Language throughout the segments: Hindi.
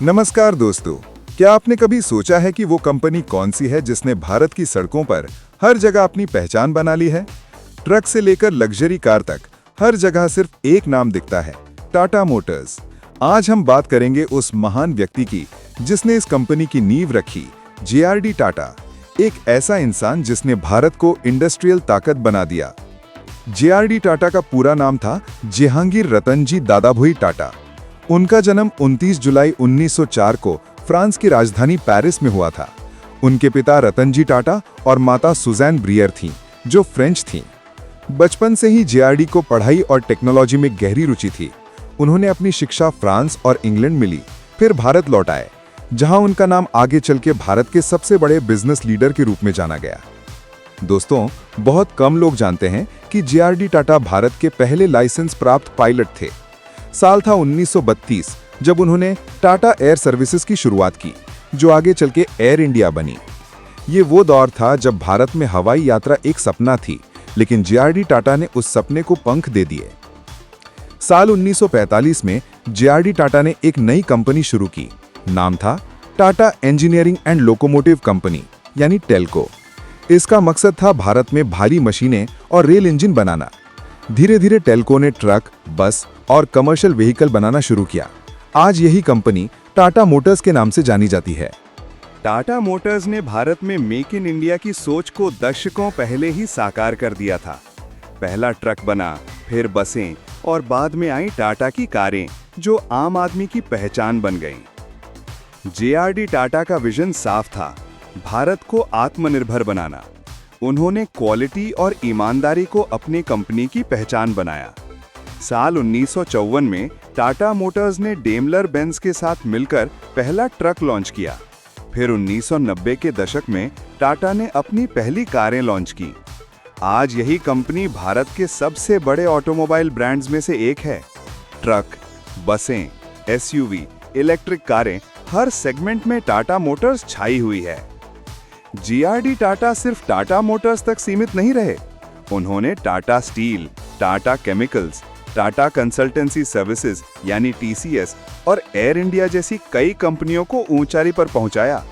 नमस्कार दोस्तों, क्या आपने कभी सोचा है कि वो कंपनी कौन सी है जिसने भारत की सड़कों पर हर जगह अपनी पहचान बना ली है। ट्रक से लेकर लग्जरी कार तक हर जगह सिर्फ एक नाम दिखता है, टाटा मोटर्स। आज हम बात करेंगे उस महान व्यक्ति की जिसने इस कंपनी की नींव रखी, जेआरडी टाटा। एक ऐसा इंसान जिसने भारत को इंडस्ट्रियल ताकत बना दिया। जेआरडी टाटा का पूरा नाम था जहांगीर रतनजी दादाभाई टाटा। उनका जन्म 29 जुलाई 1904 को फ्रांस की राजधानी पेरिस में हुआ था। उनके पिता रतनजी टाटा और माता सुजैन ब्रियर थीं, जो फ्रेंच थीं। बचपन से ही जेआरडी को पढ़ाई और टेक्नोलॉजी में गहरी रुचि थी। उन्होंने अपनी शिक्षा फ्रांस और इंग्लैंड में ली, फिर भारत लौट आए, जहां उनका नाम आगे चल के भारत के सबसे बड़े बिजनेस लीडर के रूप में जाना गया। दोस्तों, बहुत कम लोग जानते हैं कि जेआरडी टाटा भारत के पहले लाइसेंस प्राप्त पायलट थे। साल था 1932 जब उन्होंने टाटा एयर सर्विसेज की शुरुआत की, जो आगे चल के एयर इंडिया बनी। ये वो दौर था जब भारत में हवाई यात्रा एक सपना थी, लेकिन जेआरडी टाटा ने उस सपने को पंख दे दिए। साल 1945 में जेआरडी टाटा ने एक नई कंपनी शुरू की। नाम था Tata engineering and locomotive company, यानी टेल्को। इसका मकसद था भारत में भारी मशीनें और रेल इंजन बनाना। धीरे धीरे टेल्को ने ट्रक, बस और कमर्शियल व्हीकल बनाना शुरू किया। आज यही कंपनी टाटा मोटर्स के नाम से जानी जाती है। टाटा मोटर्स ने भारत में मेक इन इंडिया की सोच को दशकों पहले ही साकार कर दिया था। पहला ट्रक बना, फिर बसें और बाद में आई टाटा की कारें, जो आम आदमी की पहचान बन गईं। जेआरडी टाटा का विजन साफ था, भारत को आत्मनिर्भर बनाना। उन्होंने क्वालिटी और ईमानदारी को अपनी कंपनी की पहचान बनाया। साल 1954 में टाटा मोटर्स ने डेमलर बेंज के साथ मिलकर पहला ट्रक लॉन्च किया। फिर 1990 के दशक में टाटा ने अपनी पहली कारें लॉन्च की। आज यही कंपनी भारत के सबसे बड़े ऑटोमोबाइल ब्रांड्स में से एक है। ट्रक, बसें, एसयूवी, इलेक्ट्रिक कारें, हर सेगमेंट में टाटा मोटर्स छाई हुई है। जेआरडी टाटा सिर्फ टाटा मोटर्स तक सीमित नहीं रहे। उन्होंने Tata steel, Tata chemicals, Tata consultancy services यानी टीसीएस और एयर इंडिया जैसी कई कंपनियों को ऊंचाई पर पहुंचाया।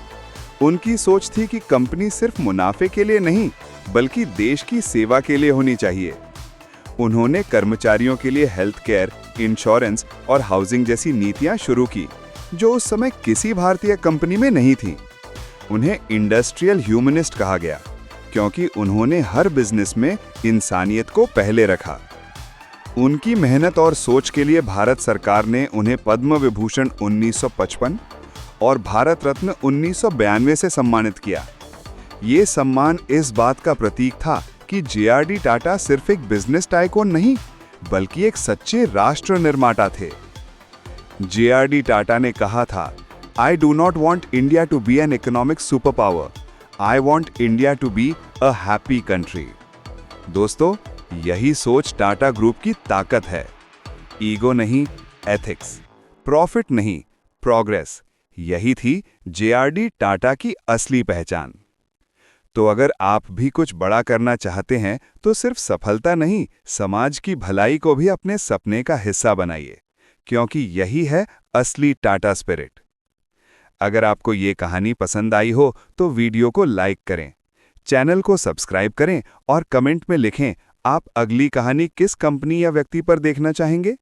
उनकी सोच थी कि कंपनी सिर्फ मुनाफे के लिए नहीं, बल्कि देश की सेवा के लिए होनी चाहिए। उन्होंने कर्मचारियों के लिए हेल्थ केयर, इंश्योरेंस और हाउसिंग जैसी नीतियां शुरू की, जो उस समय किसी भारतीय कंपनी में नहीं थी। उन्हें इंडस्ट्रियल ह्यूमनिस्ट कहा गया, क्योंकि उन्होंने हर बिजनेस में इंसानियत को पहले रखा। उनकी मेहनत और सोच के लिए भारत सरकार ने उन्हें पद्म विभूषण 1955 और भारत रत्न 1992 से सम्मानित किया। ये सम्मान इस बात का प्रतीक था कि जेआरडी टाटा सिर्फ एक बिजनेस टाइकून नहीं, बल्कि एक सच्चे राष्ट्र निर्माता थे। जेआरडी टाटा ने कहा था, I do not want India to be an economic superpower. I want India to be a happy country. दोस्तों, यही सोच टाटा ग्रुप की ताकत है। ईगो नहीं, एथिक्स, प्रॉफिट नहीं, प्रोग्रेस, यही थी जेआरडी टाटा की असली पहचान। तो अगर आप भी कुछ बड़ा करना चाहते हैं, तो सिर्फ सफलता नहीं, समाज की भलाई को भी अपने सपने का हिस्सा बनाइए, क्योंकि यही है असली टाटा स्पिरिट। अगर आपको ये कहानी पसंद आई हो तो वीडियो को लाइक करें, चैनल को सब्सक्राइब करें और कमेंट में लिखें आप अगली कहानी किस कंपनी या व्यक्ति पर देखना चाहेंगे।